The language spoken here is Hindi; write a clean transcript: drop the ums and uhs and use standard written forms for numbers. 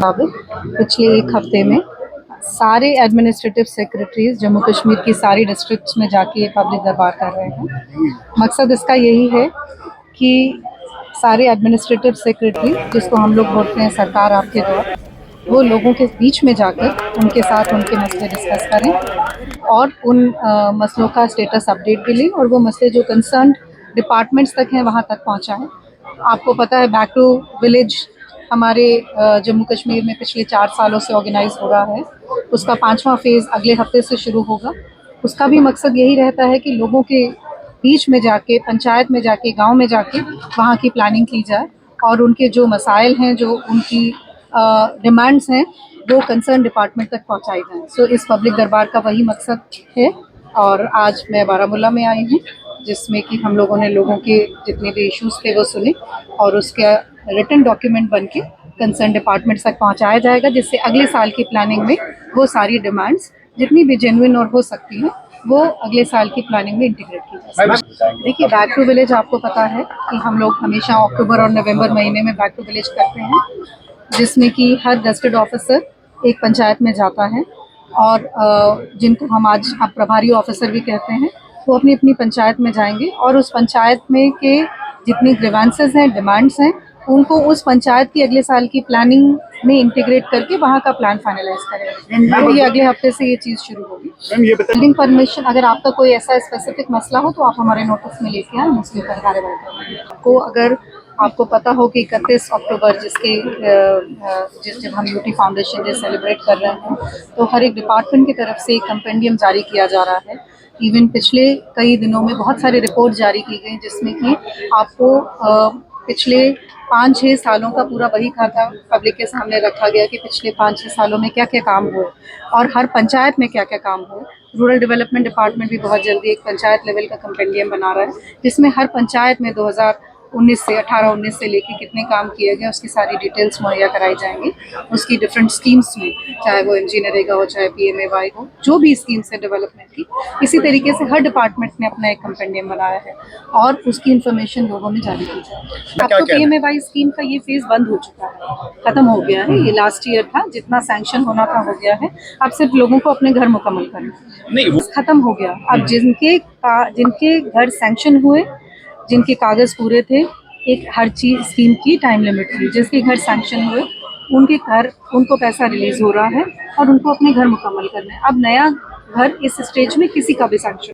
पिछले एक हफ्ते में सारे एडमिनिस्ट्रेटिव सेक्रेटरीज जम्मू कश्मीर की सारी डिस्ट्रिक्ट्स में जाके पब्लिक दरबार कर रहे हैं। मकसद इसका यही है कि सारे एडमिनिस्ट्रेटिव सेक्रेटरी, जिसको हम लोग बोलते हैं सरकार आपके द्वार, वो लोगों के बीच में जाकर उनके साथ उनके मसले डिस्कस करें और उन मसलों का स्टेटस अपडेट भी लें और वो मसले जो कंसर्न डिपार्टमेंट्स तक हैं वहाँ तक पहुँचाएँ। आपको पता है बैक टू विलेज हमारे जम्मू कश्मीर में पिछले 4 सालों से ऑर्गेनाइज हो रहा है। उसका 5वां फेज़ अगले हफ्ते से शुरू होगा। उसका भी मकसद यही रहता है कि लोगों के बीच में जाके, पंचायत में जाके, गांव में जाके वहाँ की प्लानिंग की जाए और उनके जो मसाइल हैं, जो उनकी डिमांड्स हैं, वो कंसर्न डिपार्टमेंट तक पहुँचाई जाएँ। सो इस पब्लिक दरबार का वही मकसद है और आज मैं बारामूला में आई हूँ, जिसमें कि हम लोगों ने लोगों के जितने भी इश्यूज़ थे वो सुने और उसका रिटन डॉक्यूमेंट बन के कंसर्न डिपार्टमेंट तक पहुंचाया जाएगा, जिससे अगले साल की प्लानिंग में वो सारी डिमांड्स जितनी भी जेन्युइन और हो सकती हैं वो अगले साल की प्लानिंग में इंटीग्रेट की जा सकती है। देखिए, बैक टू विलेज आपको पता है कि हम लोग हमेशा अक्टूबर और नवंबर महीने में बैक टू विलेज करते हैं, जिसमें कि हर गजेटेड ऑफिसर एक पंचायत में जाता है और जिनको हम आज आप प्रभारी ऑफिसर भी कहते हैं, वो अपनी अपनी पंचायत में जाएंगे और उस पंचायत में के जितनी ग्रीवेंसेस हैं, डिमांड्स हैं, उनको उस पंचायत की अगले साल की प्लानिंग में इंटीग्रेट करके वहाँ का प्लान फाइनलाइज करेंगे। तो ये अगले हफ्ते से ये चीज़ शुरू होगी। बिल्डिंग परमिशन, अगर आपका कोई ऐसा स्पेसिफिक मसला हो तो आप हमारे नोटिस में लेके आए, हम उसके ऊपर कार्रवाई करेंगे। को अगर आपको पता हो कि 31 अक्टूबर जिस जब हम यूटी फाउंडेशन डे सेलिब्रेट कर रहे हैं, तो हर एक डिपार्टमेंट की तरफ से एक कंपेंडियम जारी किया जा रहा है। इवन पिछले कई दिनों में बहुत सारी रिपोर्ट जारी की गई, जिसमें कि आपको पिछले 5-6 सालों का पूरा वही खाता पब्लिक के सामने रखा गया कि पिछले 5-6 सालों में क्या क्या काम हुए और हर पंचायत में क्या क्या काम हुए। रूरल डेवलपमेंट डिपार्टमेंट भी बहुत जल्दी एक पंचायत लेवल का कंपेंडियम बना रहा है, जिसमें हर पंचायत में 2019 से लेके कितने काम किए गए उसकी सारी डिटेल्स मुहैया कराई जाएंगी। उसकी डिफरेंट स्कीम्स में, चाहे वो इंजीनियरिंग हो, चाहे PMAY हो, जो भी स्कीम्स है डेवलपमेंट की, इसी तरीके से हर डिपार्टमेंट ने अपना एक कंपेंडियम बनाया है और उसकी इन्फॉर्मेशन लोगों में जारी की जाए। अब तो PMAY स्कीम का ये फेज बंद हो चुका है, खत्म हो गया है। ये लास्ट ईयर था, जितना सैंक्शन होना था हो गया है। अब सिर्फ लोगों को अपने घर मुकम्मल करना नहीं, खत्म हो गया। अब जिनके घर सैंक्शन हुए, जिनके कागज पूरे थे, एक हर चीज स्कीम की टाइम लिमिट थी। जिसके घर सैंक्शन हुए उनको पैसा रिलीज हो रहा है और उनको अपने घर मुकम्मल करना है। अब नया घर इस स्टेज में किसी का भी सैंक्शन